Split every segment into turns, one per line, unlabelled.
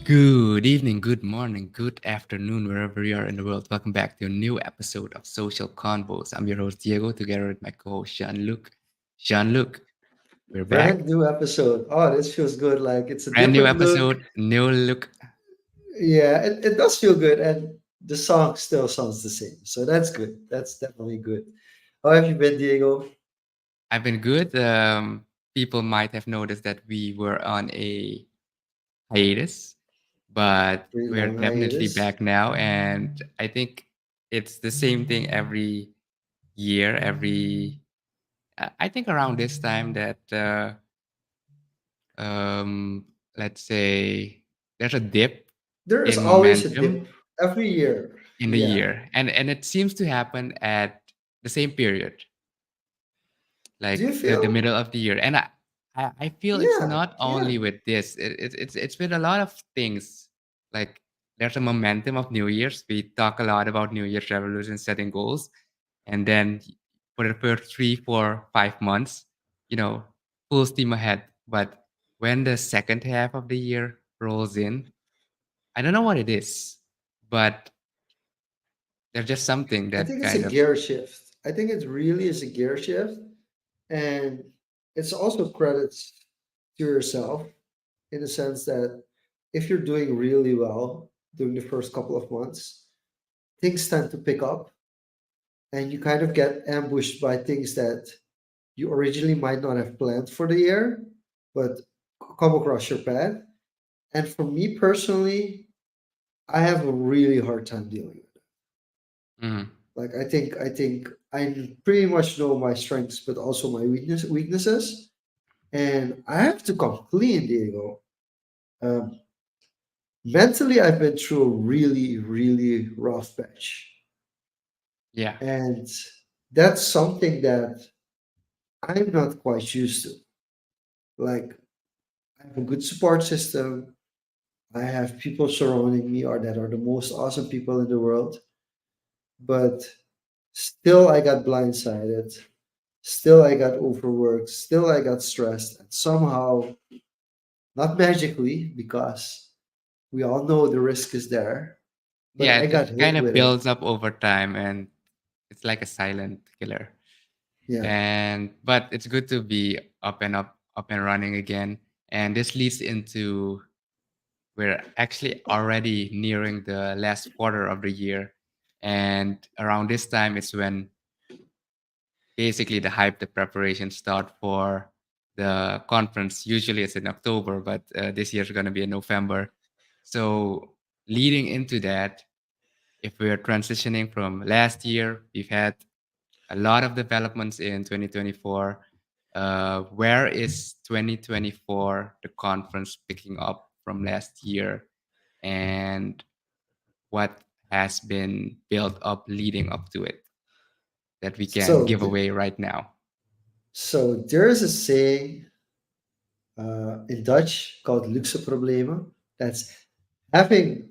Good evening, good morning, good afternoon, wherever you are in the world. Welcome back to a new episode of Social Convos. I'm your host, Diego, together with my co host, Jean-Luc. Jean-Luc, we're back.
Brand new episode. Oh, this feels good. Like it's a
Brand new
different look.
episode, new look.
Yeah, it does feel good. And the song still sounds the same. So that's good. That's definitely good. How have you been, Diego?
I've been good. People might have noticed that we were on a hiatus, but
Pretty
we're
long
definitely
hiatus.
back now. And I think it's the same thing every year, I think around this time that um, let's say there's a dip
There is
in
always a
momentum
dip every year.
in the
Yeah.
year, and it seems to happen at the same period,
Do you
like the
feel?
middle of the year. And I feel it's
Yeah.
not
Yeah.
only with this. It's with a lot of things. Like there's a momentum of New Year's. We talk a lot about New Year's resolution, setting goals, and then for the first 3, 4, 5 months, you know, full steam ahead. But when the second half of the year rolls in, I don't know what it is, but there's just something
I
that
think it's a
kind of
gear shift. I think it really is a gear shift. And it's also credits to yourself in the sense that if you're doing really well during the first couple of months, things tend to pick up and you kind of get ambushed by things that you originally might not have planned for the year, but come across your path. And for me personally, I have a really hard time dealing with it.
mhm.
Like I think I pretty much know my strengths, but also my weaknesses, and I have to come clean, Diego. Um, Mentally, I've been through a really, really rough patch,
Yeah,
and that's something that I'm not quite used to. Like I have a good support system. I have people surrounding me or that are the most awesome people in the world, but still I got blindsided. Still I got overworked. Still I got stressed. And somehow, not magically, because we all know the risk is there, but
yeah.
I
It
got hit
kind of
with it.
builds up over time, and it's like a silent killer.
Yeah.
And but it's good to be up and running again. And this leads into we're actually already nearing the last quarter of the year, and around this time it's when basically the hype, the preparation start for the conference. Usually it's in October, but this year's going to be in November. So leading into that, if we're transitioning from last year, we've had a lot of developments in 2024. Where is 2024, the conference picking up from last year? And what has been built up leading up to it that we can
So,
give away right now?
so there is a saying in Dutch called luxe problemen. That's having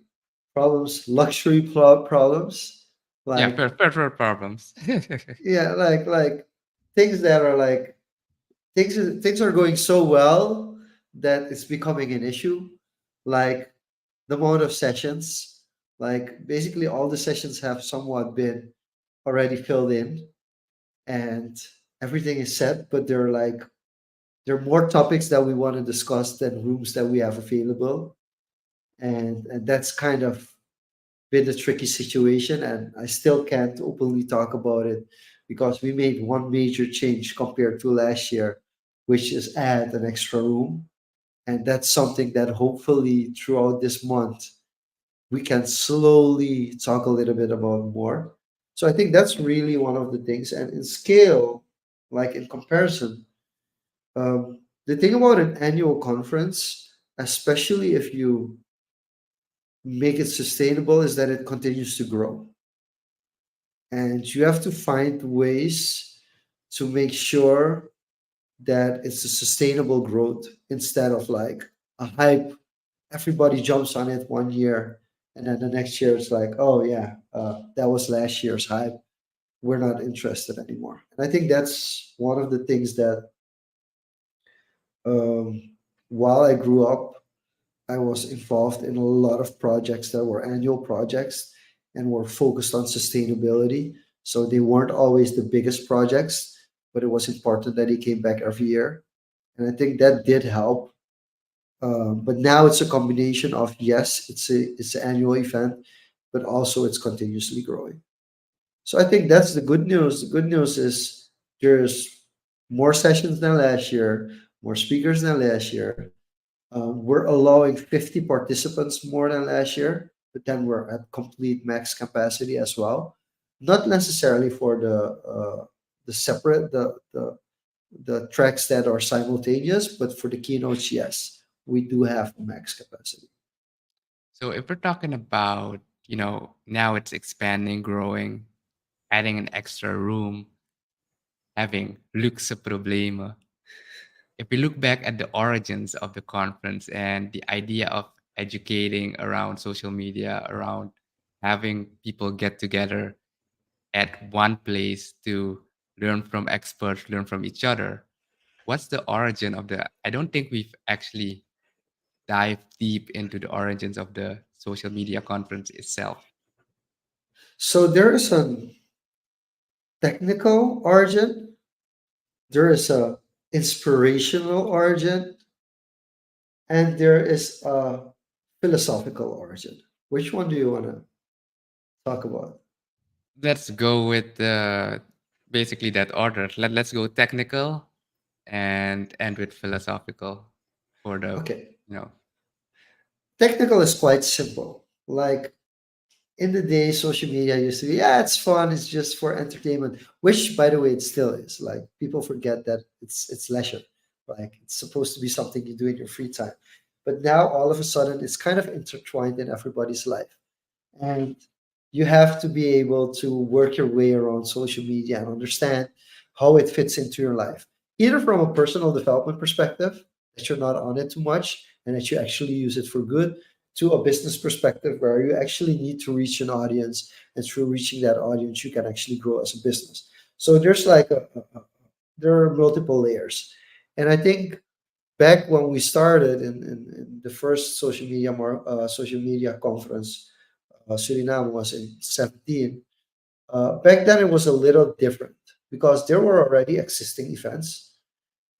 problems, luxury problems,
Yeah,
like
further problems.
yeah, like things that are like things are going so well that it's becoming an issue, like the amount of sessions. Like basically, all the sessions have somewhat been already filled in, and everything is set. But there are more topics that we want to discuss than rooms that we have available, and that's kind of been a tricky situation. And I still can't openly talk about it because we made one major change compared to last year, which is add an extra room. And that's something that hopefully throughout this month we can slowly talk a little bit about more. So I think that's really one of the things. And in scale, like in comparison, the thing about an annual conference, especially if you make it sustainable, is that it continues to grow. And you have to find ways to make sure that it's a sustainable growth instead of like a hype. Everybody jumps on it one year, and then the next year it's like, oh yeah, that was last year's hype. We're not interested anymore. And I think that's one of the things that, um, while I grew up, I was involved in a lot of projects that were annual projects and were focused on sustainability. So they weren't always the biggest projects, but it was important that they came back every year. And I think that did help. But now it's a combination of, yes, it's an annual event, but also it's continuously growing. So I think that's the good news. The good news is there's more sessions than last year, more speakers than last year. We're allowing 50 participants more than last year, but then we're at complete max capacity as well. Not necessarily for the separate the tracks that are simultaneous, but for the keynotes, yes, we do have max capacity.
So if we're talking about, now it's expanding, growing, adding an extra room, having luxe probleme. If we look back at the origins of the conference and the idea of educating around social media, around having people get together at one place to learn from experts, learn from each other, what's the origin of the? I don't think we've actually dived deep into the origins of the social media conference itself.
So there is a technical origin, there is a inspirational origin, and there is a philosophical origin. Which one do you want to talk about?
Let's go with basically that order. Let's go technical and end with philosophical for the,
Okay,
you know,
technical is quite simple. Like in the day, social media used to be, yeah, it's fun, it's just for entertainment, which by the way, it still is. Like people forget that it's leisure. Like it's supposed to be something you do in your free time. But now all of a sudden it's kind of intertwined in everybody's life. And you have to be able to work your way around social media and understand how it fits into your life, either from a personal development perspective, that you're not on it too much and that you actually use it for good, to a business perspective where you actually need to reach an audience, and through reaching that audience you can actually grow as a business. So there's like there are multiple layers. And I think back when we started in the first social media conference, Suriname was in 17. Back then, it was a little different because there were already existing events.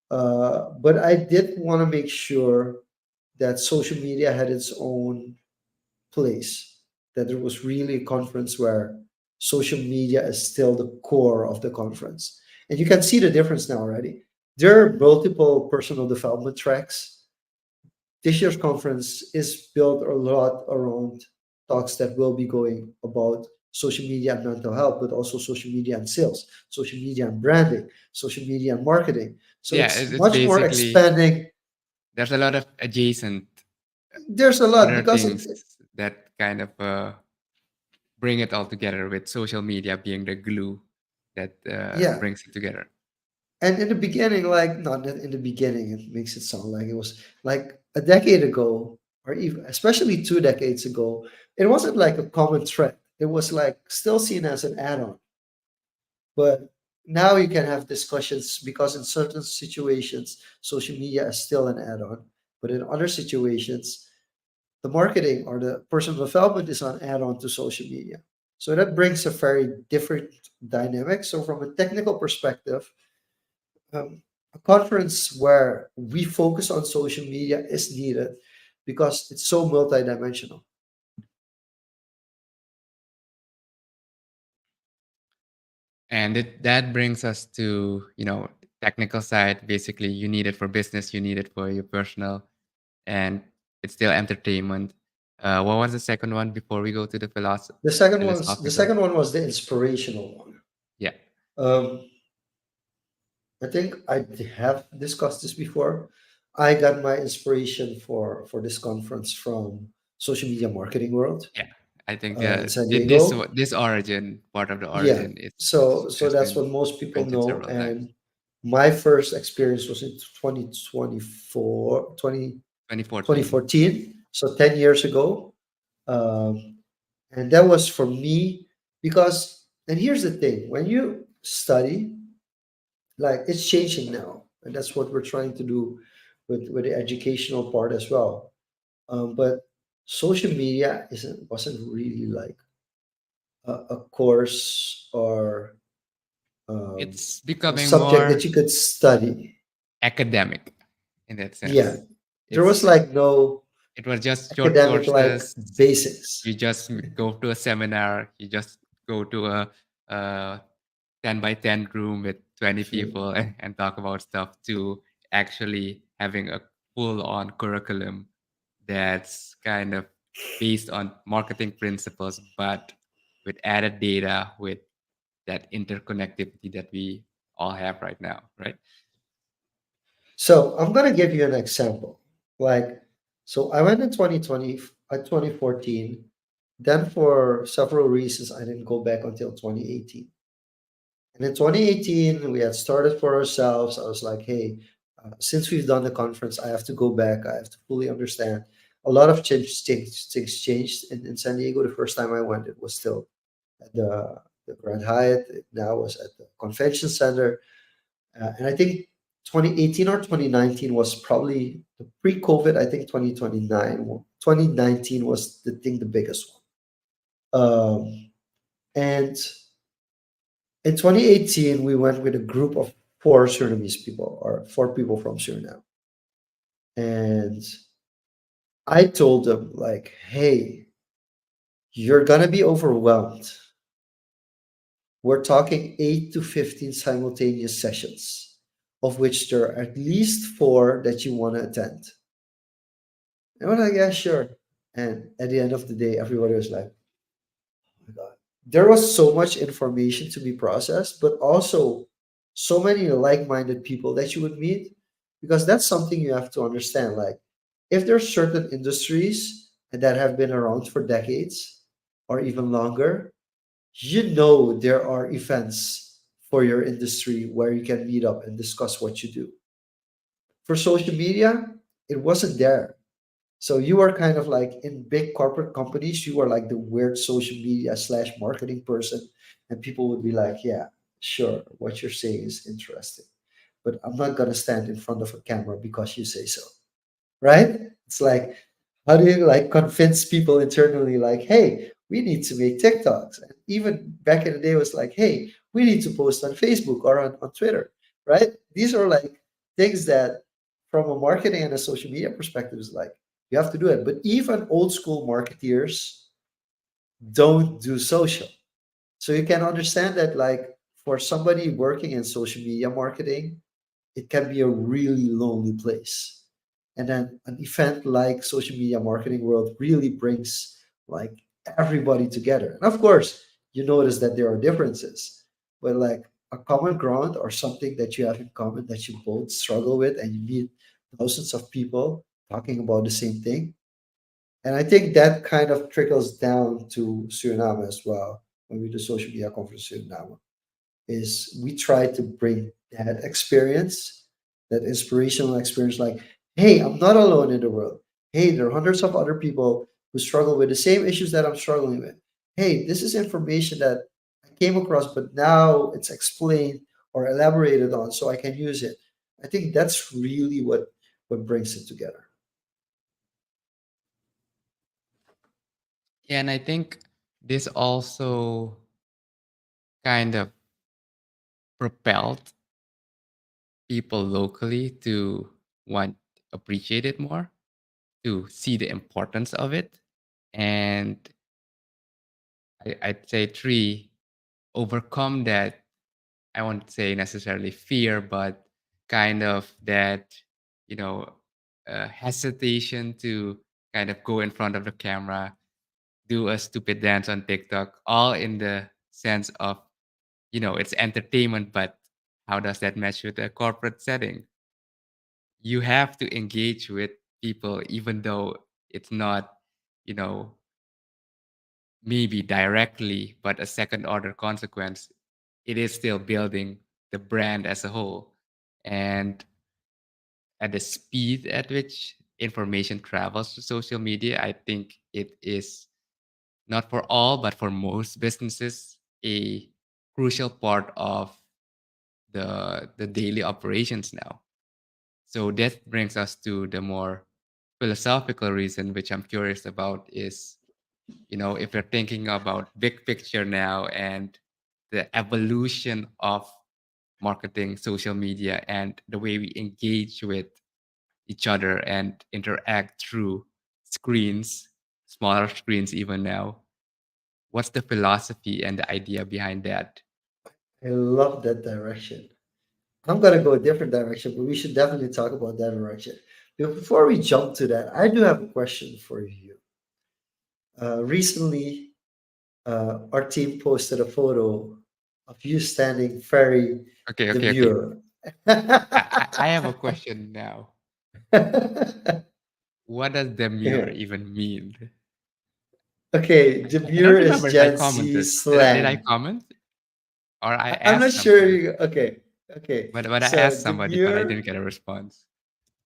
But I did want to make sure that social media had its own place, that there was really a conference where social media is still the core of the conference. And you can see the difference now already. There are multiple personal development tracks. This year's conference is built a lot around talks that will be going about social media and mental health, but also social media and sales, social media and branding, social media and marketing. So
yeah,
it's
it's
much more
basically,
expanding.
there's a lot of adjacent
There's a lot
other
because
things that kind of bring it all together, with social media being the glue that
yeah.
brings it together.
And in the beginning, like not in the beginning, it makes it sound like it was like a decade ago, or even especially 2 decades ago, it wasn't like a common thread. It was like still seen as an add-on. But now you can have discussions because in certain situations, social media is still an add-on. But in other situations, the marketing or the personal development is an add-on to social media. So that brings a very different dynamic. So from a technical perspective, a conference where we focus on social media is needed because it's so multidimensional.
And that brings us to, technical side. Basically, you need it for business, you need it for your personal, and it's still entertainment. What was the second one before we go to the
The
philosophical?
second one was the inspirational one.
Yeah,
Um, I think I have discussed this before. I got my inspiration for this conference from social media marketing world
yeah. I think
in San
this
Diego.
this origin, part of the
Yeah,
origin, is
so that's
has
what
been
most people
mentioned
know,
several
and
times.
My first experience was in 2024,
2014.
2014, so 10 years ago. Um, and that was for me because, and here's the thing, when you study, like it's changing now. And that's what we're trying to do with the educational part as well. But social media wasn't really like a course or um,
It's
a
becoming
subject that
more
you could study.
academic in that
Yeah,
sense.
there was
It's
like no
it was just short
academic like
courses. You
basics.
just go to a seminar. You just go to a 10 by 10 room with 20 people and talk about stuff to actually having a full on curriculum that's kind of based on marketing principles, but with added data, with that interconnectivity that we all have right now, right?
So I'm gonna give you an example. Like, so I went in 2020, 2014. Then for several reasons, I didn't go back until 2018. And in 2018, we had started for ourselves. I was like, hey, since we've done the conference, I have to go back. I have to fully understand. A lot of things changed in San Diego. The first time I went, it was still at the Grand Hyatt. It now was at the convention center. And I think 2018 or 2019 was probably the pre-COVID. I think 2019 was the biggest one. And in 2018, we went with a group of four Surinamese people or four people from Suriname. And I told them, like, hey, you're going to be overwhelmed. We're talking 8 to 15 simultaneous sessions, of which there are at least four that you want to attend. And we're like, yeah, sure. And at the end of the day, everybody was like, oh my God. There was so much information to be processed, but also so many like-minded people that you would meet, because that's something you have to understand. Like, if there's certain industries that have been around for decades or even longer, you know there are events for your industry where you can meet up and discuss what you do. For social media, it wasn't there. So you are kind of like in big corporate companies, you are like the weird social media slash marketing person, and people would be like, "Yeah, sure, what you're saying is interesting, but I'm not gonna stand in front of a camera because you say so." Right? It's like, how do you like convince people internally, like, hey, we need to make TikToks? And even back in the day, it was like, hey, we need to post on Facebook or on Twitter, right? These are like things that, from a marketing and a social media perspective, is like, you have to do it. But even old school marketeers don't do social. So you can understand that, like, for somebody working in social media marketing, it can be a really lonely place. And then an event like social media marketing world really brings like everybody together. And of course, you notice that there are differences, but like a common ground or something that you have in common that you both struggle with, and you meet thousands of people talking about the same thing. And I think that kind of trickles down to Suriname as well. When we do social media conference in Suriname, is we try to bring that experience, that inspirational experience, like, hey, I'm not alone in the world. Hey, there are hundreds of other people who struggle with the same issues that I'm struggling with. Hey, this is information that I came across, but now it's explained or elaborated on so I can use it. I think that's really what brings it together.
Yeah, and I think this also kind of propelled people locally to want appreciate it more, to see the importance of it. And I'd say three, overcome that, I won't say necessarily fear, but kind of that, you know, hesitation to kind of go in front of the camera, do a stupid dance on TikTok, all in the sense of, it's entertainment, but how does that match with a corporate setting? You have to engage with people, even though it's not, you know, maybe directly, but a second order consequence. It is still building the brand as a whole. and at the speed at which information travels to social media, I think it is not for all, but for most businesses, a crucial part of the daily operations now. So that brings us to the more philosophical reason, which I'm curious about, is if you're thinking about big picture now and the evolution of marketing, social media, and the way we engage with each other and interact through screens, smaller screens even now. What's the philosophy and the idea behind that?
I love that direction. I'm gonna go a different direction, but we should definitely talk about that direction. Before we jump to that, I do have a question for you. Recently, our team posted a photo of you standing very
Okay, okay, okay.
demure.
I have a question now. What does demure
Yeah.
even mean?
Okay,
I don't
demure is
remember if I
Gen Z
commented. Did I
slang.
comment or I
I'm not
asked
sure.
somebody?
Okay, okay.
But I
So
asked somebody, but I
demure,
didn't get a response.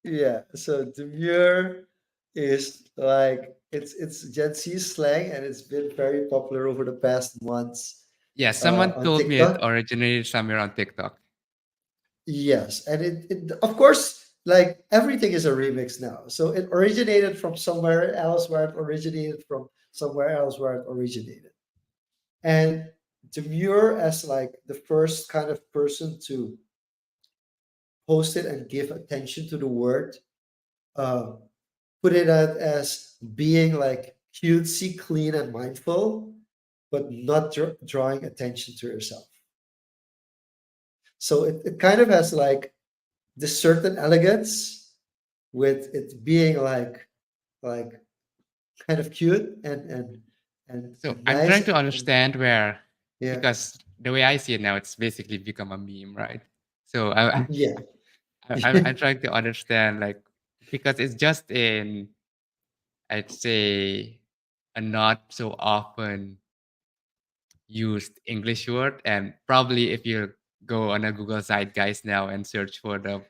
yeah. So demure is like it's Gen Z slang, and it's been very popular over the past months
Yeah, someone
on
told me it
TikTok.
originated somewhere on TikTok.
Yes, and it of course, like everything is a remix now. So it originated from somewhere else where it originated from somewhere else where it originated. And demure as like the first kind of person to post it and give attention to the word, uh, put it out as being like cutesy, clean, and mindful, but not drawing attention to yourself. So it kind of has like this certain elegance with it being like kind of cute
So
and
I'm
nice
trying to
and
understand where,
yeah,
because the way I see it now, it's basically become a meme, right? So I,
yeah.
I'm trying to understand, like, because it's just in, I'd say, a not so often used English word, and probably if you go on a Google Zeitgeist now and search for the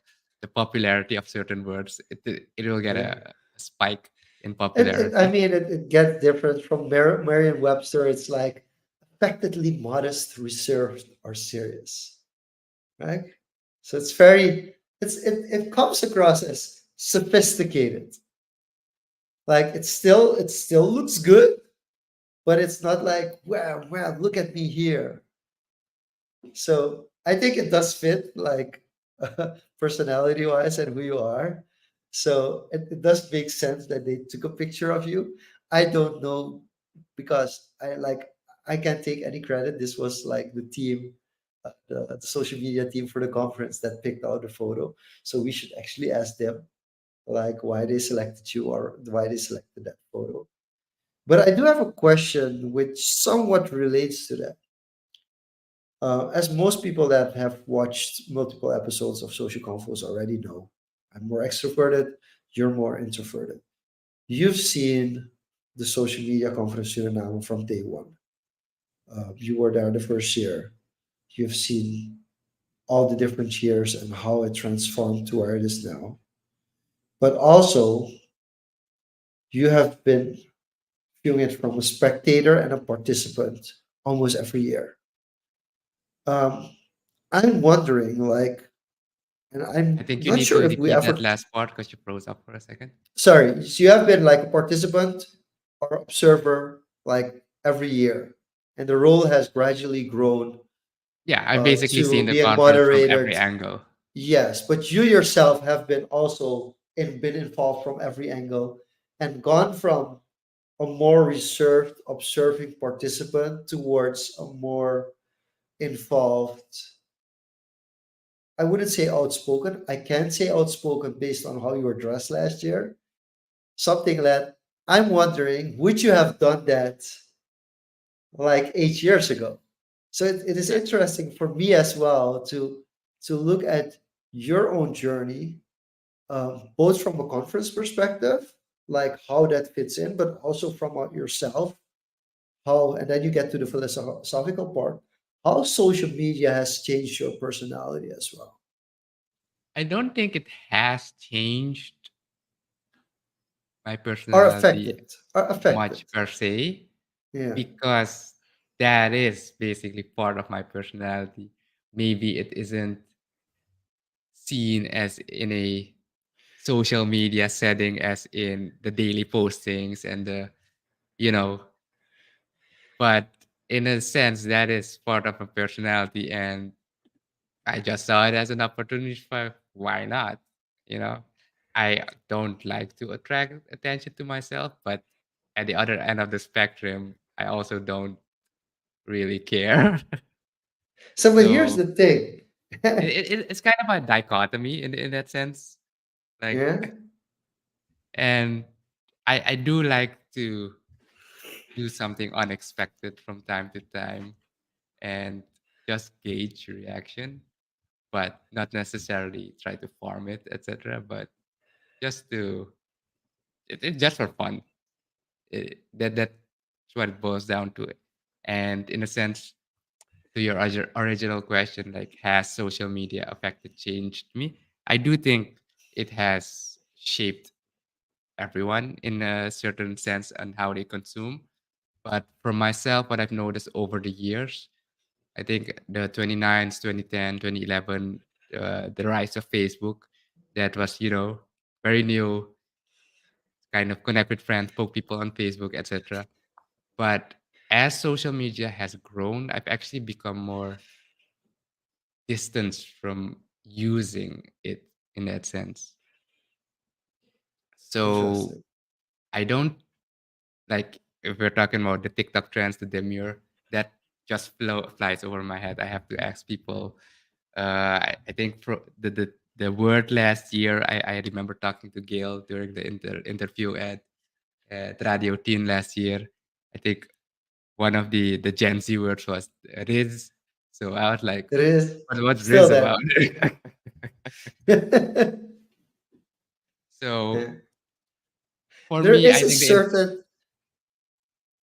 popularity of certain words, it will get
Yeah.
a spike in
I
popularity.
mean, it gets different from Merriam-Webster. It's like affectedly modest, reserved, or serious, right? So it's very, it comes across as sophisticated. Like it still looks good, but it's not like, wow, look at me here. So I think it does fit, like personality wise and who you are. So it does make sense that they took a picture of you. I don't know because I can't take any credit. This was like the team, the social media team for the conference that picked out the photo. So we should actually ask them like why they selected you or why they selected that photo. But I do have a question which somewhat relates to that. As most people that have watched multiple episodes of Social Confoes already know, I'm more extroverted, you're more introverted. You've seen the social media conference Suriname from day one. You were there the first year. You've seen all the different years and how it transformed to where it is now. But also, you have been viewing it from a spectator and a participant almost every year. Um, I'm wondering, like, and
I
I'm
think you
not
need
sure
to
if we
repeat that
ever.
last part because you froze up for a second.
Sorry, so you have been like a participant or observer like every year, and the role has gradually grown
Yeah, I've basically
to
seen the
being
conference from
moderated.
every angle.
Yes, but you yourself have been also been involved from every angle and gone from a more reserved observing participant towards a more involved. I wouldn't say outspoken. I can't say outspoken based on how you were dressed last year. Something that I'm wondering, would you have done that like 8 years ago? So it is
Yeah.
interesting for me as well to look at your own journey, both from a conference perspective, like how that fits in, but also from yourself, how, and then you get to the philosophical part, how social media has changed your personality as well.
I don't think it has changed my
Are
personality
affected, are affected.
much per se,
Yeah.
because that is basically part of my personality. Maybe it isn't seen as in a social media setting as in the daily postings and the, you know, but in a sense that is part of my personality, and I just saw it as an opportunity for why not, you know. I don't like to attract attention to myself, but at the other end of the spectrum I also don't really care.
So, but here's
So
the thing.
it's kind of a dichotomy in that sense, like,
Yeah.
and I do like to do something unexpected from time to time and just gauge reaction, but not necessarily try to farm it, etc. But just to it's just for fun. That's what it boils down to. And in a sense, to your original question, like, has social media affected, changed me? I do think it has shaped everyone in a certain sense on how they consume. But for myself, what I've noticed over the years, I think the 29s, 2010, 2011, the rise of Facebook, that was, very new, kind of connect with friends, poke people on Facebook, etc. But as social media has grown, I've actually become more distanced from using it in that sense. So
Interesting.
I don't like, if we're talking about the TikTok trends, the demure, that just flies over my head. I have to ask people. I think the word last year, I remember talking to Gail during the interview at Radio Teen last year. I think one of the Gen Z words was Riz. So I was like,
It is
what's
still
Riz about?
there. Yeah.
So for
There
me,
is
I
a
think
certain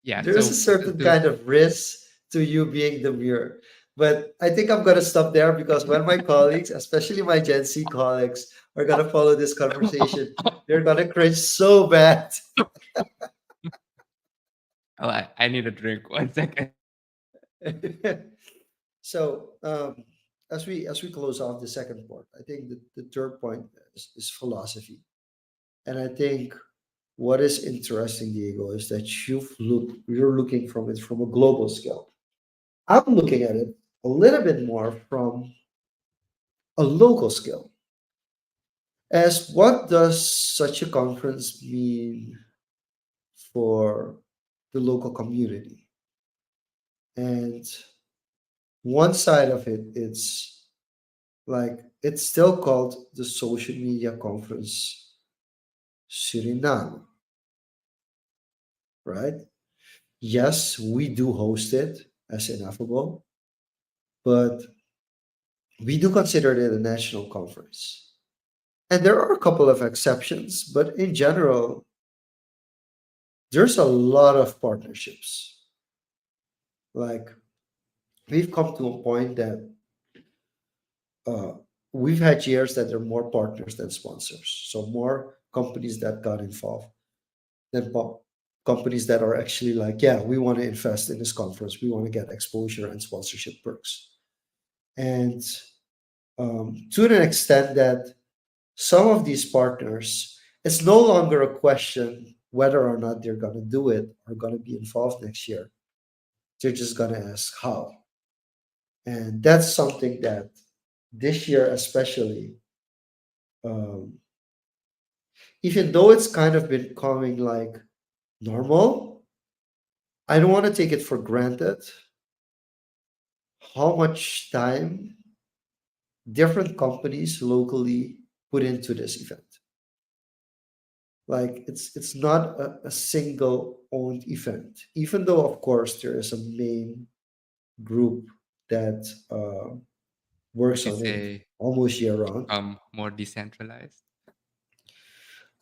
yeah.
there is a
So
certain kind of risk to you being the mirror. But I think I'm gonna stop there because when my colleagues, especially my Gen Z colleagues, are gonna follow this conversation, they're gonna cringe so bad.
oh, I need a drink. 1 second.
So as we close off the second part, I think the third point is philosophy. And I think what is interesting, Diego, is that you're looking from it from a global scale. I'm looking at it a little bit more from a local scale. As what does such a conference mean for the local community? And one side of it, it's still called the Social Media Conference Suriname, right? Yes, we do host it as Ineffable, but we do consider it a national conference. And there are a couple of exceptions, but in general, there's a lot of partnerships. Like we've come to a point that uh, we've had years that there are more partners than sponsors. So more companies that got involved than companies that are actually like, yeah, we want to invest in this conference. We want to get exposure and sponsorship perks. And to an extent that some of these partners, it's no longer a question whether or not they're going to do it or going to be involved next year. They're just going to ask how. And that's something that this year, especially, um, even though it's kind of been becoming like normal, I don't want to take it for granted how much time different companies locally put into this event. Like it's not a single owned event, even though of course there is a main group that
Would
works
you
on it
say
almost year
it's
round.
become more decentralized?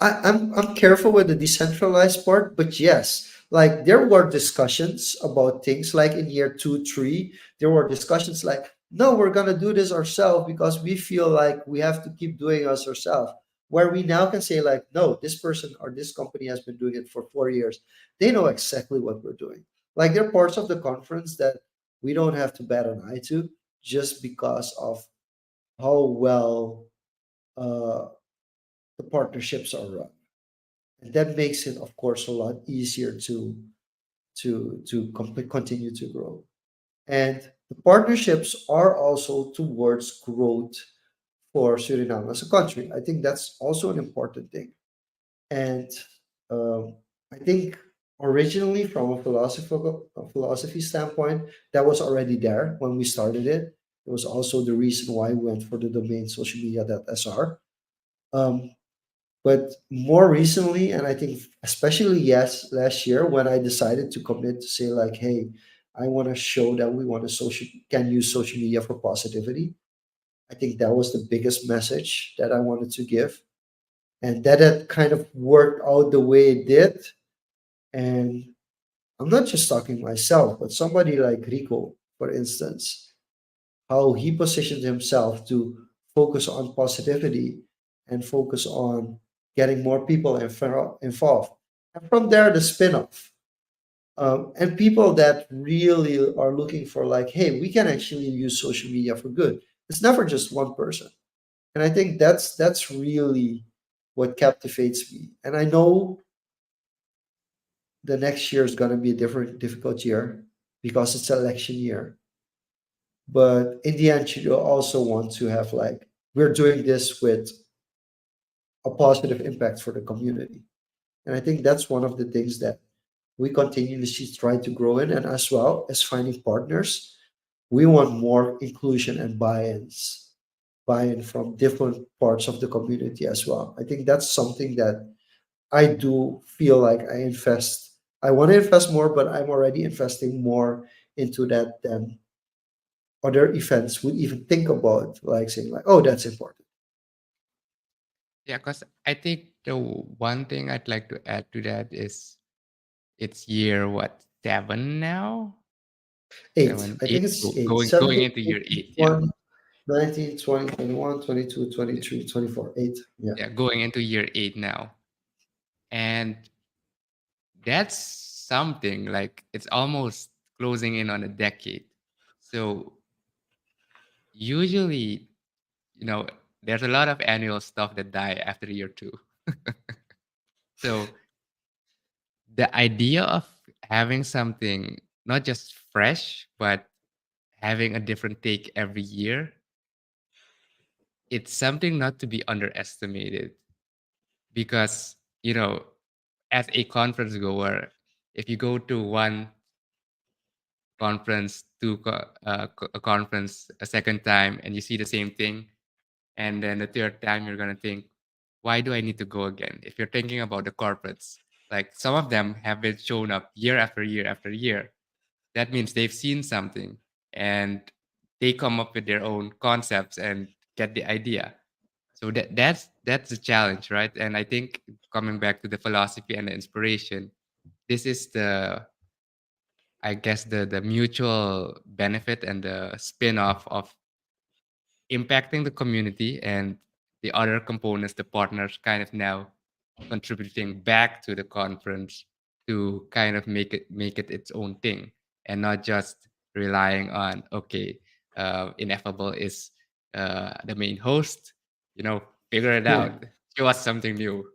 I'm careful with the decentralized part, but yes, like there were discussions about things like in year two, three, there were discussions like no, we're gonna do this ourselves because we feel like we have to keep doing us ourselves. Where we now can say like, no, this person or this company has been doing it for 4 years. They know exactly what we're doing. Like there are parts of the conference that we don't have to bat an eye to just because of how well uh, the partnerships are run. And that makes it, of course, a lot easier to continue to grow. And the partnerships are also towards growth for Suriname as a country. I think that's also an important thing. And I think originally, from a philosophy standpoint, that was already there when we started it. It was also the reason why we went for the domain socialmedia.sr. Um, but more recently, and I think especially yes, last year when I decided to commit to say like, hey, I want to show that we want to can use social media for positivity. I think that was the biggest message that I wanted to give, and that had kind of worked out the way it did. And I'm not just talking myself, but somebody like Rico, for instance, how he positioned himself to focus on positivity and focus on getting more people involved. And from there, the spin off. And people that really are looking for, like, hey, we can actually use social media for good. It's never just one person. And I think that's really what captivates me. And I know the next year is going to be a difficult year because it's election year. But in the end, you also want to have like, we're doing this with a positive impact for the community. And I think that's one of the things that we continuously try to grow in. And as well as finding partners, we want more inclusion and buy-in from different parts of the community as well. I think that's something that I do feel like I want to invest more, but I'm already investing more into that than other events would even think about, like saying like, oh, that's important.
Yeah, because I think the one thing I'd like to add to that is it's year what, 7 now?
Eight.
7,
I think
8,
it's eight.
going
17,
into year
18,
8. Yeah.
1, 19, 20, 21, 22,
Yeah.
23, 24. 8. Yeah.
Yeah, going into year 8 now. And that's something like it's almost closing in on a decade. So usually, you know, there's a lot of annual stuff that die after year 2. So the idea of having something not just fresh, but having a different take every year, it's something not to be underestimated because, you know, as a conference goer, if you go to one conference to a conference a second time and you see the same thing, and then the third time you're gonna think, why do I need to go again? If you're thinking about the corporates, like some of them have been shown up year after year after year. That means they've seen something and they come up with their own concepts and get the idea. So that's the challenge, right? And I think coming back to the philosophy and the inspiration, this is the, I guess, the mutual benefit and the spin-off of impacting the community, and the other components, the partners, kind of now contributing back to the conference to kind of make it its own thing, and not just relying on, okay, ineffable is the main host, you know, figure it
Yeah.
out, show us something new.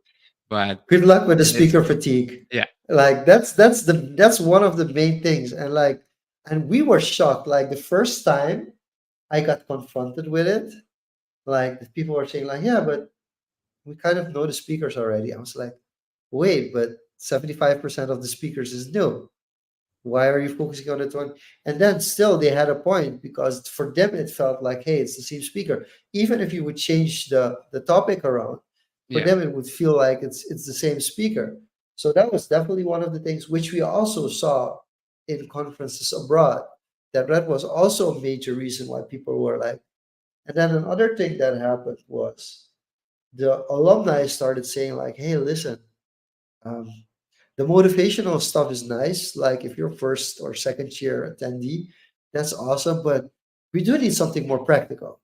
But
Good luck with the
it's,
speaker fatigue.
yeah,
Like that's one of the main things. And like, and we were shocked. Like the first time I got confronted with it, like the people were saying like, yeah, but we kind of know the speakers already. I was like, wait, but 75% of the speakers is new. Why are you focusing on that one? And then still they had a point because for them it felt like, hey, it's the same speaker. Even if you would change the topic around, for
yeah,
them it would feel like it's the same speaker. So that was definitely one of the things which we also saw in conferences abroad. That was also a major reason why people were like. And then another thing that happened was the alumni started saying like, hey, listen, um, the motivational stuff is nice. Like if you're first or second year attendee, that's awesome. But we do need something more practical.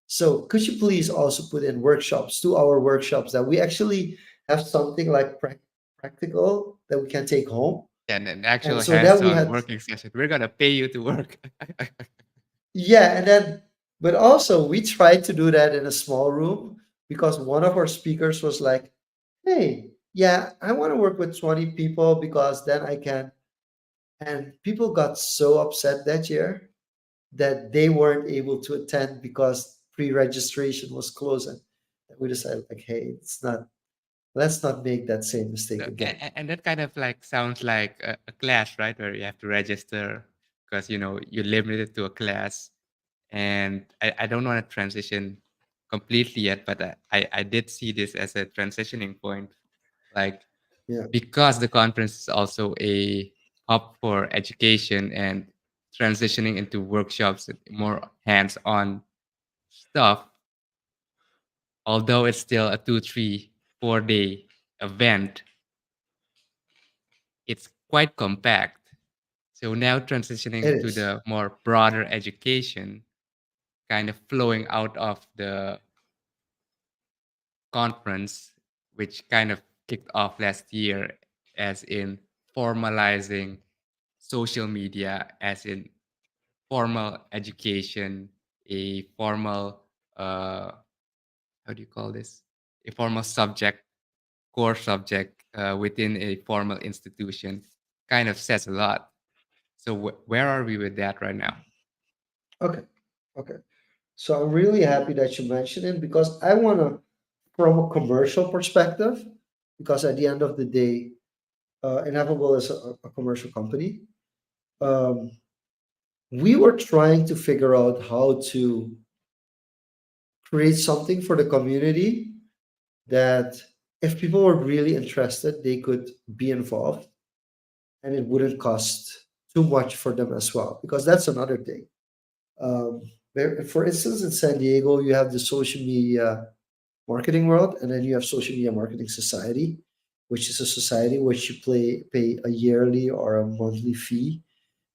So could you please also put in workshops, 2 hour workshops that we actually have something like practical that we can take home.
And an
And
actual
so then we
hands-on
had,
working session. We're gonna pay you to work.
yeah, and then, but also we tried to do that in a small room because one of our speakers was like, hey, yeah, I want to work with 20 people because then I can. And people got so upset that year that they weren't able to attend because pre-registration was closing. And we decided like, hey, let's not make that same mistake
So,
again.
and that kind of like sounds like a class, right? Where you have to register because you're limited to a class. And I don't want to transition completely yet, but I did see this as a transitioning point. Like,
Yeah,
because the conference is also a hub for education and transitioning into workshops and more hands-on stuff, although it's still a 2, 3, 4 day event, it's quite compact. So now
it
transitioning to
is.
the more broader education, kind of flowing out of the conference, which kind of kicked off last year, as in formalizing social media, as in formal education, a formal, uh, how do you call this? A formal subject, core subject within a formal institution kind of says a lot. So where are we with that right now?
Okay. Okay. So I'm really happy that you mentioned it because I want to, from a commercial perspective, because at the end of the day, Ineffable is a commercial company. Um, we were trying to figure out how to create something for the community that if people were really interested, they could be involved and it wouldn't cost too much for them as well. Because that's another thing. Um, for instance, in San Diego, you have the social media marketing world, and then you have social media marketing society, which is a society which you pay a yearly or a monthly fee,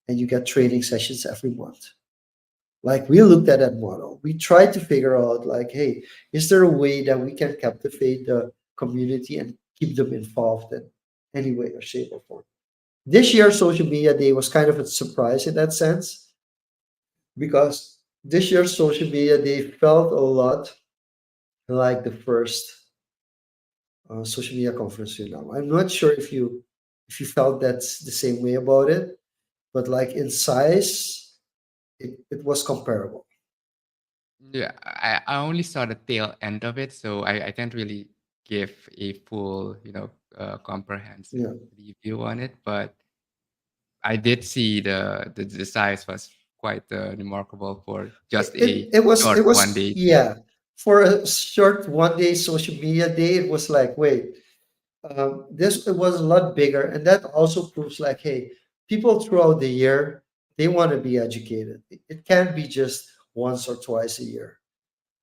and you get training sessions every month. Like we looked at that model, we tried to figure out like, hey, is there a way that we can captivate the community and keep them involved in any way or shape or form? This year, social media day was kind of a surprise in that sense because this year's social media day felt a lot like the first social media conference you know. I'm not sure if you felt that's the same way about it, but like in size, it was comparable.
Yeah, I only saw the tail end of it, so I can't really give a full, comprehensive
Yeah.
review on it. But I did see the size was quite remarkable for just a
It
short one
was,
day thing.
yeah, for a short 1 day social media day, it was like, wait, this it was a lot bigger, and that also proves like, hey, people throughout the year, they want to be educated. It can't be just once or twice a year.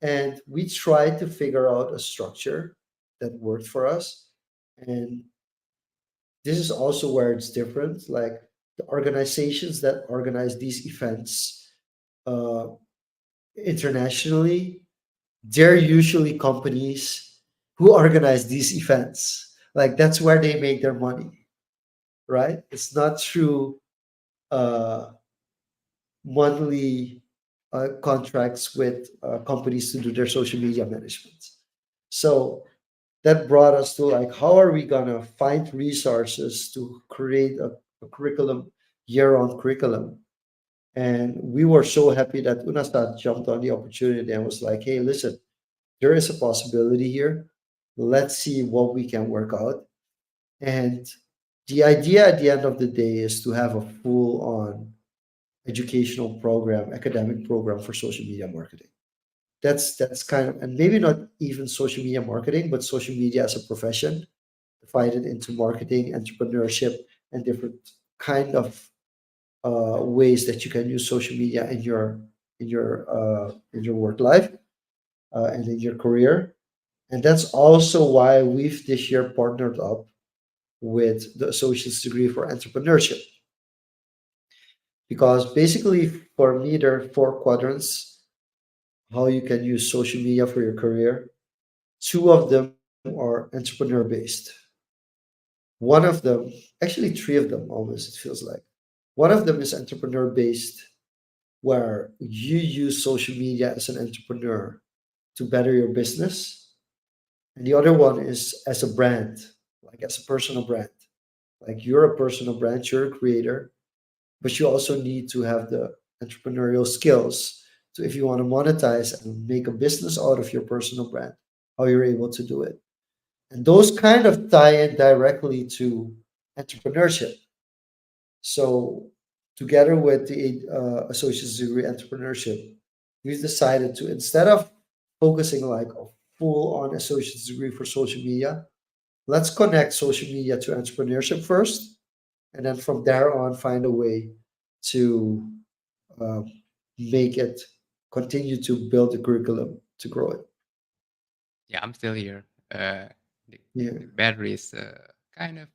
And we tried to figure out a structure that worked for us. And this is also where it's different. Like the organizations that organize these events uh, internationally, they're usually companies who organize these events. Like that's where they make their money, right? It's not through uh, monthly contracts with companies to do their social media management. So that brought us to like, how are we gonna find resources to create a curriculum, year-round curriculum? And we were so happy that Unastad jumped on the opportunity and was like, hey, listen, there is a possibility here. Let's see what we can work out. And the idea at the end of the day is to have a full-on educational program, academic program for social media marketing. That's kind of, and maybe not even social media marketing, but social media as a profession, divided into marketing, entrepreneurship, and different kind of ways that you can use social media in your work life and in your career. And that's also why we've this year partnered up with the associate's degree for entrepreneurship. because basically for me there are four quadrants how you can use social media for your career. Two of them are entrepreneur based. One of them, actually three of them almost, it feels like. One of them is entrepreneur based, where you use social media as an entrepreneur to better your business. And the other one is as a brand, like as a personal brand. Like you're a personal brand, you're a creator, but you also need to have the entrepreneurial skills to if you want to monetize and make a business out of your personal brand, how you're able to do it. And those kind of tie in directly to entrepreneurship. So, together with the associate's degree entrepreneurship, we've decided to instead of focusing like a full on associate's degree for social media, let's connect social media to entrepreneurship first, and then from there on, find a way to uh, make it continue to build the curriculum to grow it.
Yeah, I'm still here. The,
Yeah,
the battery is kind of,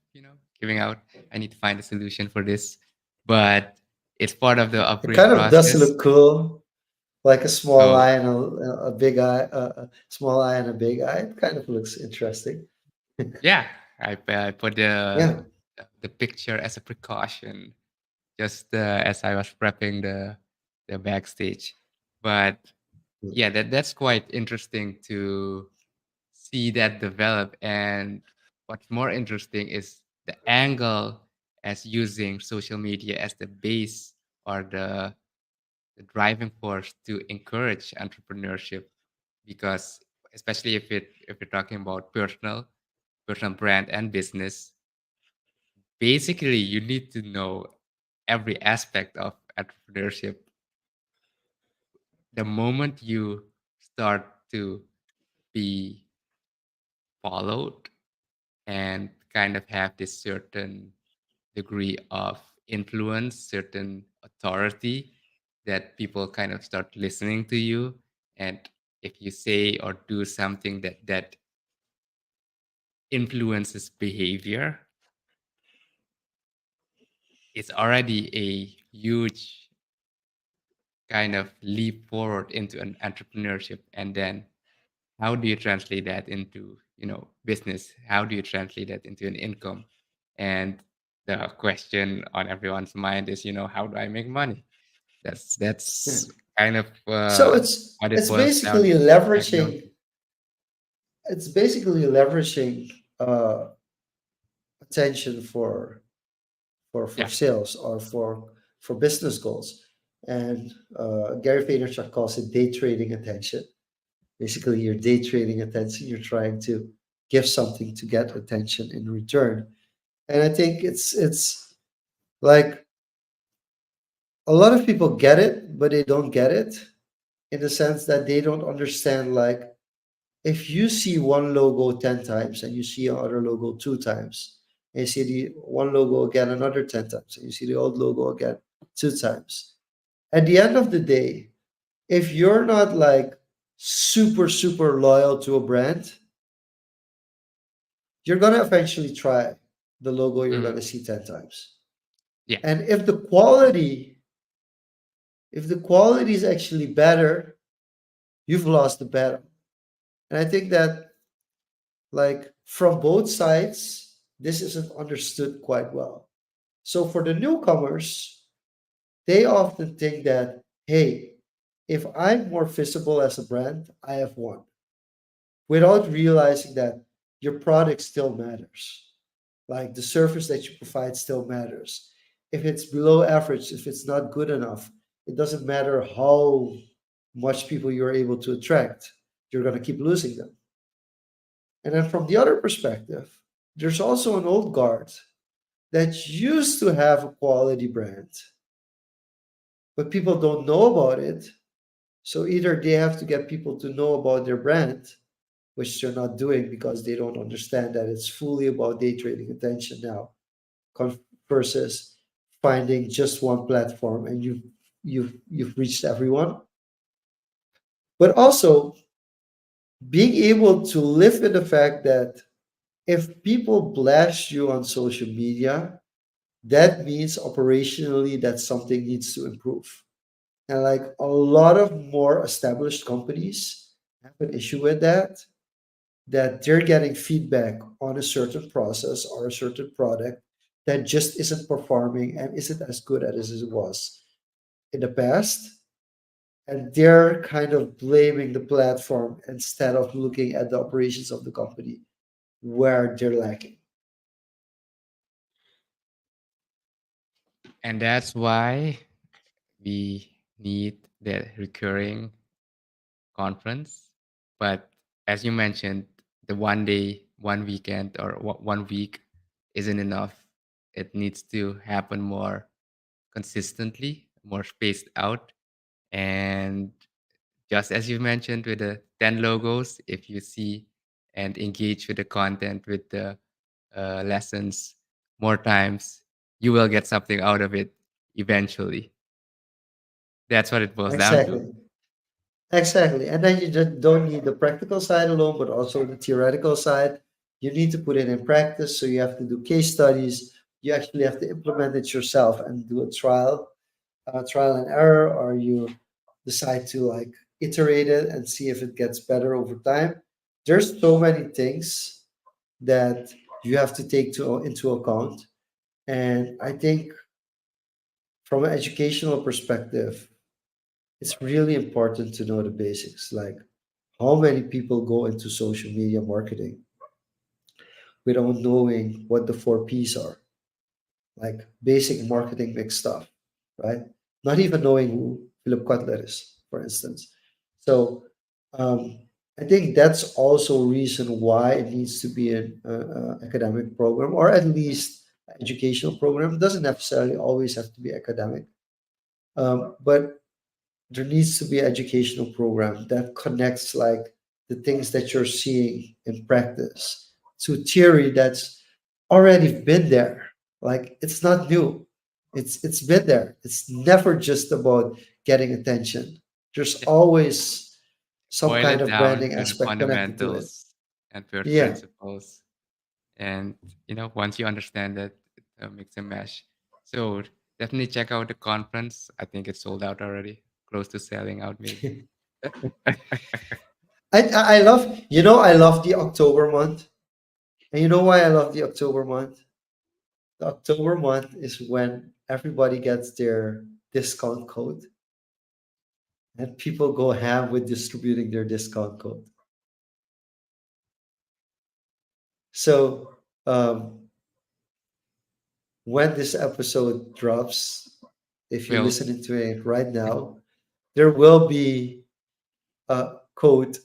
giving out. I need to find a solution for this, but it's part of the
it
upgrade
kind of does
process.
look cool, like a small
So
eye and a big eye, a small eye and a big eye. It kind of looks interesting.
yeah, I put
Yeah.
the picture as a precaution, just as I was prepping the backstage. But yeah, that's quite interesting to see that develop. And what's more interesting is the angle as using social media as the base or the driving force to encourage entrepreneurship, because especially if you're talking about personal brand and business, basically you need to know every aspect of entrepreneurship. The moment you start to be followed and kind of have this certain degree of influence, certain authority, that people kind of start listening to you. And if you say or do something that influences behavior, it's already a huge kind of leap forward into an entrepreneurship. And then how do you translate that into business? How do you translate that into an income? And the question on everyone's mind is, how do I make money?
Yeah.
That's kind of
So
what it
it's
boils down
basically
back down
leveraging.
to.
It's basically leveraging attention for
Yeah.
sales or for business goals. And Gary Vaynerchuk calls it day trading attention. Basically, you're day trading attention. You're trying to give something to get attention in return. And I think it's like a lot of people get it, but they don't get it in the sense that they don't understand like if you see one logo 10 times and you see another logo two times, and you see the one logo again another 10 times, and you see the old logo again two times, at the end of the day, if you're not like super loyal to a brand, you're going to eventually try the logo you're going
Mhm.
to see 10 times.
Yeah.
And if the quality is actually better, you've lost the battle. And I think that like from both sides, this isn't understood quite well. So for the newcomers, they often think that, hey, if I'm more visible as a brand, I have won, without realizing that your product still matters. Like the service that you provide still matters. If it's below average, if it's not good enough, it doesn't matter how much people you're able to attract, you're going to keep losing them. And then from the other perspective, there's also an old guard that used to have a quality brand, but people don't know about it. So either they have to get people to know about their brand, which they're not doing because they don't understand that it's fully about day trading attention now, versus finding just one platform and you've reached everyone. But also being able to live with the fact that if people blast you on social media, that means operationally that something needs to improve. And like a lot of more established companies have an issue with that, that they're getting feedback on a certain process or a certain product that just isn't performing and isn't as good as it was in the past. And they're kind of blaming the platform instead of looking at the operations of the company where they're lacking.
And that's why we need that recurring conference. But as you mentioned, the one day, one weekend, or one week isn't enough. It needs to happen more consistently, more spaced out. And just as you mentioned with the 10 logos, if you see and engage with the content, with the lessons more times, you will get something out of it eventually. That's what it boils down to.
Exactly. Exactly. And then you just don't need the practical side alone, but also the theoretical side. You need to put it in practice. So you have to do case studies. You actually have to implement it yourself and do a trial and error, or you decide to like iterate it and see if it gets better over time. There's so many things that you have to take into account. And I think from an educational perspective, it's really important to know the basics. Like, how many people go into social media marketing without knowing what the four P's are? Like basic marketing mix stuff, right? Not even knowing who Philip Kotler is, for instance. So um, I think that's also a reason why it needs to be an academic program, or at least an educational program. It doesn't necessarily always have to be academic, but there needs to be an educational program that connects like the things that you're seeing in practice to theory that's already been there. Like it's not new. It's been there. It's never just about getting attention. There's
Just
always some
boil
kind
it
of
down
branding
to the
aspect connected to it.
fundamentals and first
Yeah.
principles. And once you understand that, it makes a mesh. So definitely check out the conference. I think it's sold out already, close to selling out maybe.
I love, I love the October month. And you know why I love the October month? The October month is when everybody gets their discount code and people go ham with distributing their discount code. So when this episode drops, if you're
Well,
listening to it right now, there will be a code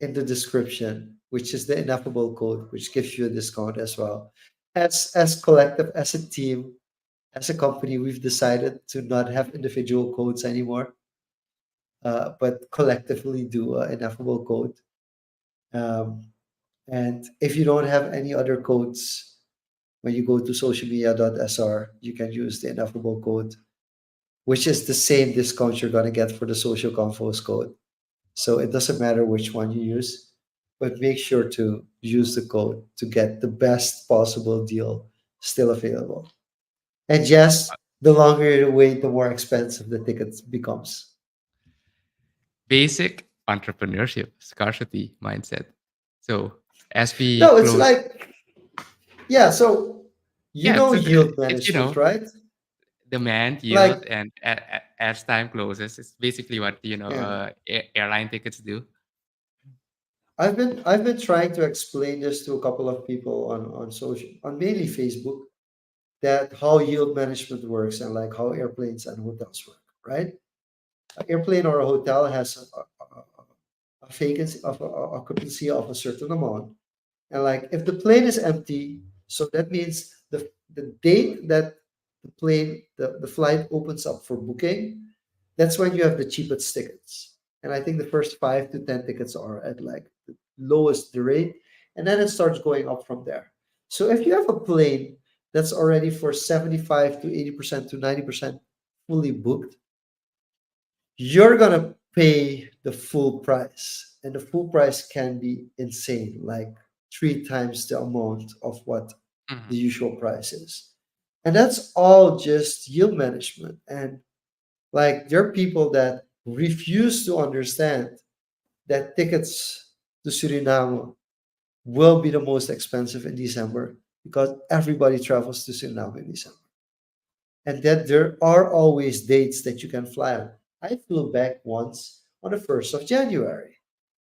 in the description, which is the ineffable code, which gives you a discount as well. As collective, as a team, as a company, we've decided to not have individual codes anymore, but collectively do an ineffable code. Um, and if you don't have any other codes, when you go to socialmedia.sr, you can use the ineffable code, which is the same discount you're going to get for the social Confoes code. So it doesn't matter which one you use, but make sure to use the code to get the best possible deal still available. And yes, the longer you wait, the more expensive the tickets becomes.
basic entrepreneurship, scarcity mindset. So as we
No, it's
close,
like, yeah, so
yeah, so
yield
it's
management, right?
demand,
Like
yield, and as time closes, it's basically what
yeah,
airline tickets do.
I've been trying to explain this to a couple of people on social, on mainly Facebook, that how yield management works and like how airplanes and hotels work, right? An airplane or a hotel has a vacancy of a occupancy of a certain amount. And like if the plane is empty, so that means the date that the flight opens up for booking, that's when you have the cheapest tickets. And I think the first 5 to 10 tickets are at like the lowest the rate, and then it starts going up from there. So if you have a plane that's already for 75 to 80% to 90% fully booked, you're gonna pay the full price. And the full price can be insane, like 3 times the amount of what the
Mhm.
usual price is. And that's all just yield management. And like there are people that refuse to understand that tickets to Suriname will be the most expensive in December because everybody travels to Suriname in December. And that there are always dates that you can fly on. I flew back once on the 1st of January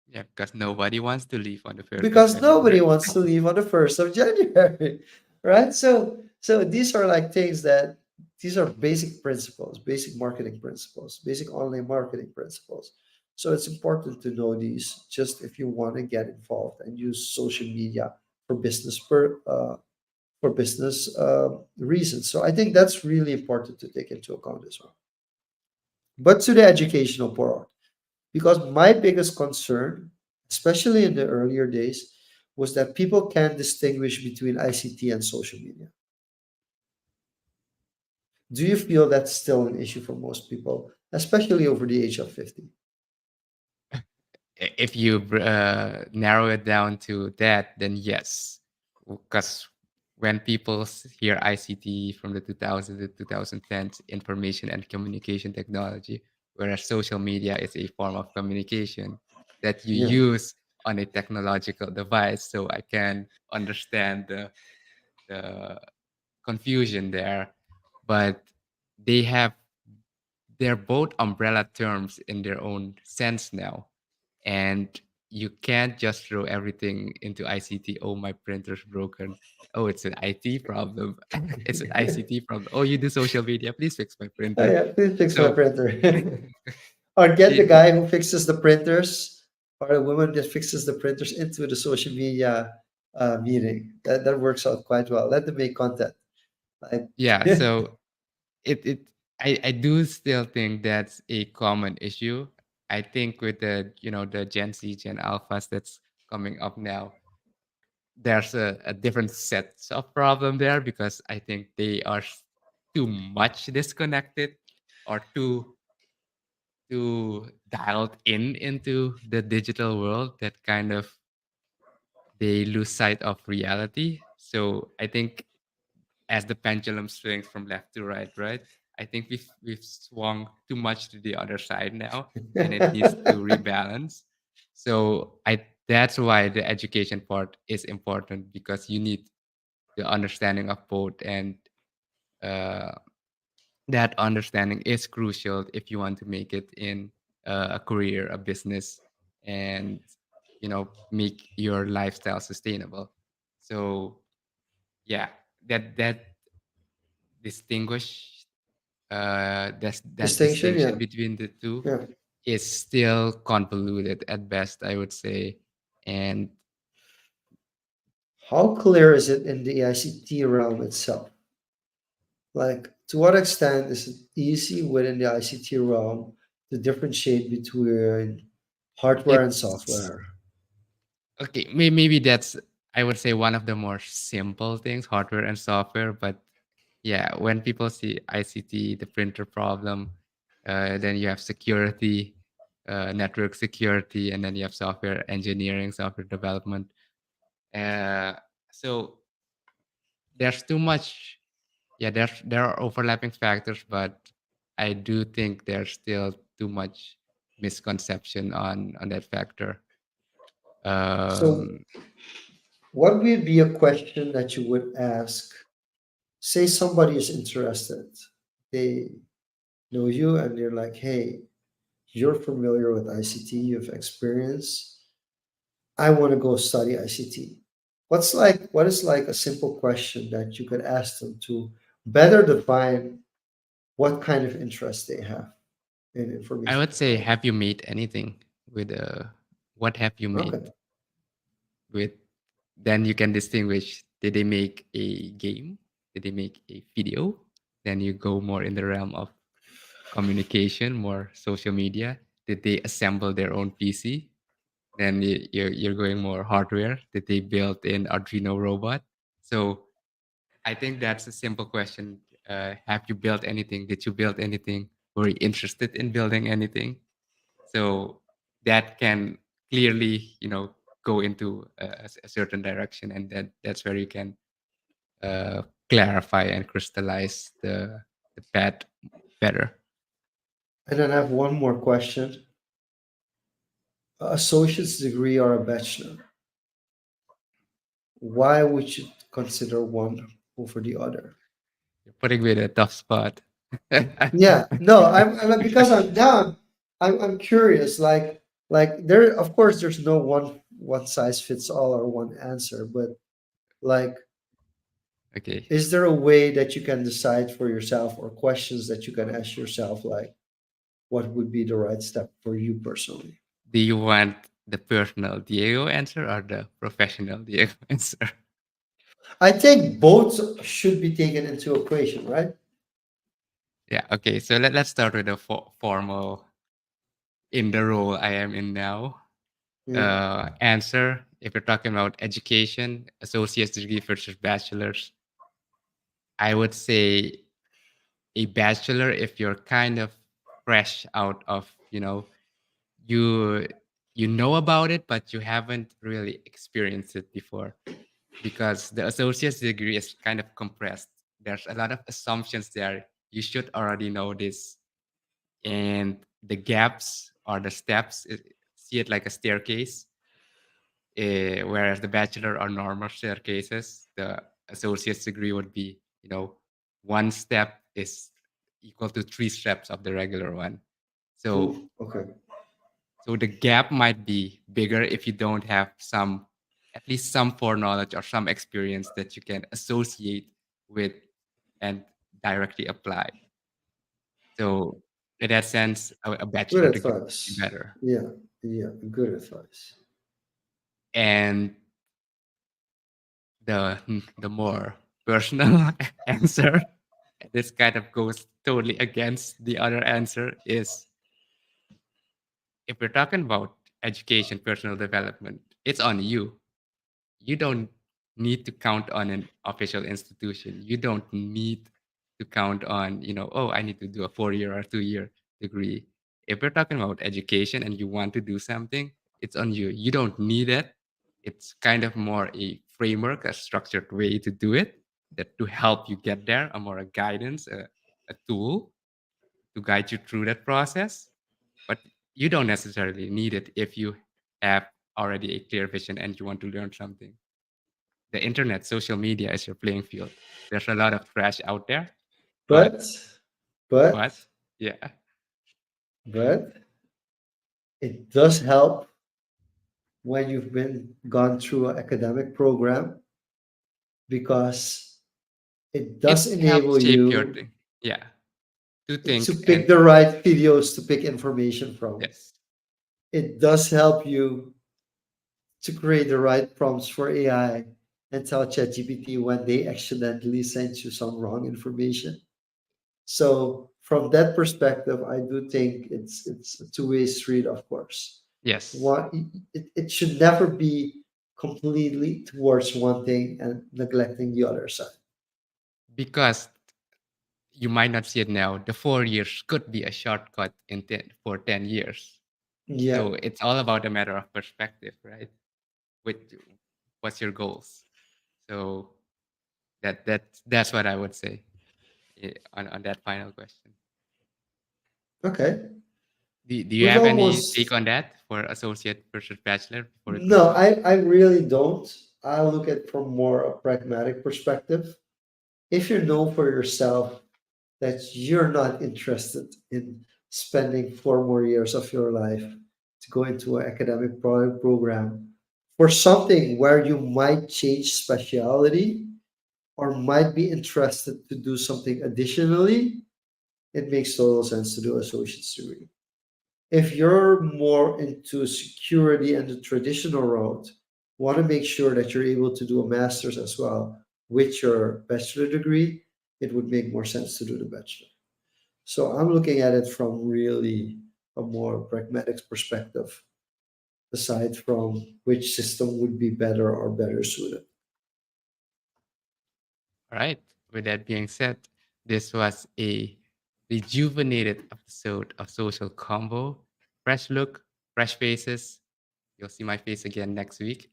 Yeah, because nobody wants to leave on the 1st of
because nobody
January.
wants to leave on the 1st of January, right? So these are like things that these are basic principles, basic marketing principles, basic online marketing principles. So it's important to know these just if you want to get involved and use social media for business reasons. So I think that's really important to take into account as well. But to the educational part, because my biggest concern, especially in the earlier days, was that people can't distinguish between ICT and social media. Do you feel that's still an issue for most people, especially over the age of 50?
If you narrow it down to that, then yes, because when people hear ICT from the 2000s to 2010s, information and communication technology, whereas social media is a form of communication that you
Yeah.
use on a technological device, so I can understand the confusion there, but they have they're both umbrella terms in their own sense now. And you can't just throw everything into ICT. Oh, my printer's broken. Oh, it's an IT problem. It's an ICT problem. Oh, you do social media. Please fix my
Oh,
printer.
yeah, please fix my
So
printer. Or get the
it,
guy who fixes the printers or the woman that fixes the printers into the social media meeting. That works out quite well. Let them make content. Like,
yeah. So it I do still think that's a common issue. I think with the the Gen Z, Gen Alphas that's coming up now, there's a different sets of problem there because I think they are too much disconnected or too dialed in into the digital world that kind of they lose sight of reality. So I think as the pendulum swings from left to right, right? I think we've swung too much to the other side now, and it needs to rebalance. So I that's why the education part is important because you need the understanding of both, and uh, that understanding is crucial if you want to make it in a career, a business, and make your lifestyle sustainable. So yeah, that distinguish that
distinction,
distinction
yeah.
between the two
Yeah.
is still convoluted at best, I would say. And
How clear is it in the ICT realm itself? Like, to what extent is it easy within the ICT realm to differentiate between hardware and
it's
software?
okay, maybe that's, I would say, one of the more simple things, hardware and software. But yeah, when people see ICT, the printer problem, then you have security, network security, and then you have software engineering, software development. Uh, so there's too much. Yeah, there are overlapping factors, but I do think there's still too much misconception on that factor.
So,
Um,
what would be a question that you would ask? Say somebody is interested, they know you, and they're like, hey, you're familiar with ICT, you've experience. I want to go study ICT. What is like a simple question that you could ask them to better define what kind of interest they have in
I
information
would say,
technology?
have you made anything with what have you made
Okay.
with? Then you can distinguish. Did they make a game? Did they make a video? Then you go more in the realm of communication, more social media. Did they assemble their own PC? Then you're going more hardware. Did they build an Arduino robot? So I think that's a simple question. Have you built anything? Did you build anything? Were you interested in building anything? So that can clearly, go into a certain direction, and that's where you can clarify and crystallize the path better.
And then I have one more question. Associate's degree or a bachelor? Why would you consider one over the other?
You're putting me in a tough spot.
Yeah, no, because I'm down. I'm curious. Like there, of course, there's no one size fits all or one answer. But like,
Okay.
is there a way that you can decide for yourself, or questions that you can ask yourself, like what would be the right step for you personally?
Do you want the personal Diego answer or the professional Diego answer?
I think both should be taken into equation, right?
Yeah. Okay. So let's start with the formal in the role I am in now.
Yeah.
Answer. If you're talking about education, associate's degree versus bachelor's, I would say a bachelor if you're kind of fresh out of, you you know about it, but you haven't really experienced it before because the associate's degree is kind of compressed. There's a lot of assumptions there. You should already know this, and the gaps or the steps, see it like a staircase. Whereas the bachelor are normal staircases, the associate's degree would be, one step is equal to three steps of the regular one. So,
Okay.
so the gap might be bigger if you don't have some, at least some foreknowledge or some experience that you can associate with and directly apply. So, in that sense, a
Good
bachelor degree would be
advice.
better.
Yeah. Yeah. Good advice.
And the more personal answer, this kind of goes totally against the other answer, is if we're talking about education, personal development, it's on you. You don't need to count on an official institution. You don't need to count on, oh, I need to do a 4 year or 2 year degree. If we're talking about education and you want to do something, it's on you. You don't need it. It's kind of more a framework, a structured way to do it, that to help you get there, a more a guidance, a tool to guide you through that process. But you don't necessarily need it if you have already a clear vision and you want to learn something. The internet, social media is your playing field. There's a lot of trash out there, but
But, but,
but yeah,
but it does help when you've been gone through an academic program, because it does
it helps
enable
shape your
you
thing. Yeah, to
to
think
pick
and
the right videos to pick information from.
yes,
It does help you to create the right prompts for AI and tell ChatGPT when they accidentally sent you some wrong information. So from that perspective, I do think it's a two-way street, of course.
yes,
It should never be completely towards one thing and neglecting the other side.
because you might not see it now. The 4 years could be a shortcut for 10 years.
Yeah.
So it's all about a matter of perspective, right? With what's your goals? So that's what I would say, on that final question.
Okay.
Do you
We've
have any take
almost
on that for associate versus bachelor before we
No,
close out?
I really don't. I look at from more a pragmatic perspective. If you know for yourself that you're not interested in spending 4 more years of your life to go into an academic program for something where you might change speciality or might be interested to do something additionally, it makes total sense to do associate's degree. If you're more into security and the traditional route, want to make sure that you're able to do a master's as well with your bachelor degree, it would make more sense to do the bachelor. So I'm looking at it from really a more pragmatic perspective, aside from which system would be better or better suited.
All right. With that being said, this was a rejuvenated episode of Social Combo. Fresh look, fresh faces. You'll see my face again next week.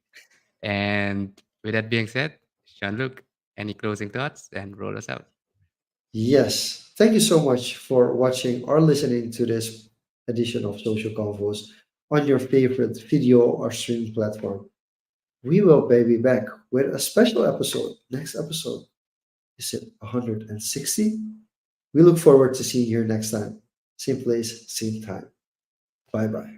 And with that being said, Jean Luc, Any closing thoughts and roll us out?
Yes. Thank you so much for watching or listening to this edition of Social Confoes on your favorite video or streaming platform. We will be back with a special episode. Next episode, is it 160? We look forward to seeing you here next time. Same place, same time. Bye bye.